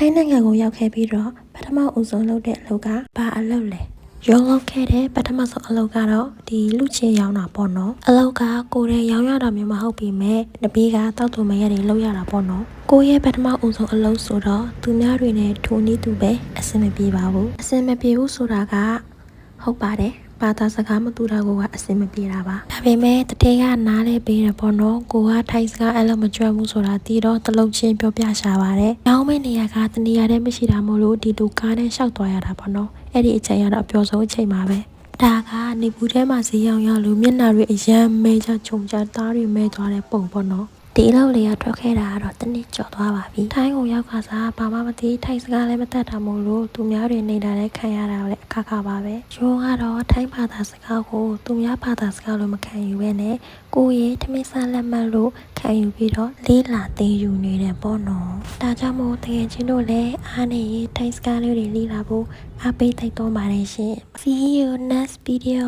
ထိုင်းနိုင်ငံကိုရောက်ခဲ့ပြီးတော့ပထမဦးဆုံးလုပ်တဲ့အလုပ်ကဘာအလုပ်လဲရုံးလုပ်ခဲ့တဲ့ပထမဆုံးအလုပ်ကတော့ဒီလူချင်းရောင်းတာပေါ့နော်အလုပ်ကကိုယ်ရဲ့ရောင်းရတာမျိုးမဟုတ်ပြီမဲ့တပီးကတောက်တူမရတွေလုပ်ရတာပေါ့နော်ကိုယ့်ရဲ့ပထမဦးဆုံးအလုပ်ဆိုတော့သူများတွေနဲ့ထိုးနည်းသူပဲအဆင်မပြေပါဘူးအဆင်မပြေဘူးဆိုတာကဟုတ်ပါတယ်ဘာသာစကားမတူတာကအဆင်မပြေတာပါဒါပေမဲ့တတိယနားလဲပေးတယ်ပေါ့နော်ကိုကထိုင်းစကားအဲ့လိုမကြွဘူးဆိုတာတီးတော့တလုံးချင်းပြောပြရှာပါတယ်။နောက်မယ့်နေရာကတနေရာတည်းမရှိတာမို့လို့ဒီလူကားနဲ့ရှောက်သွားရတာပေါ့နော်အဲ့ဒီအချိန်ကတော့အပျော်ဆုံးအချိန်ပါပဲဒါကနေပူထဲမှာဈေးရောင်ရလို့မျက်နှာတွေအရမ်းမဲချခြုံချသားတွေမဲသွားတဲ့ပုံပေါ့နော်ဒီလောက်လေးကထွက်ခဲ့တာကတော့တနည်းကျော်သွားပါပြီထိုင်းကိုရောက်ကစားဘာမှမသိထိုင်းစကားလည်းမတတ်တာမို့လို့သူများတွေနေတာလည်းခံရတာလည်းအခါခါပါပဲရုံးကတော့ထိုင်းဘာသာစကားကိုသူများဘာသာစကားလို့မခံယူဘဲနဲ့ကိုယ့်ရဲ့ထမင်းစားလက်မှတ်လို့ခံယူပြီးတော့လေးလာသင်ယူနေတယ်ပေါ့နော်ဒါကြောင့်မို့တကယ်ချင်းတို့လည်းအားနေရေးထိုင်းစကားလေးတွေလေးလာဖို့အားပေးတိုက်တွန်းပါတယ်ရှင် See you next video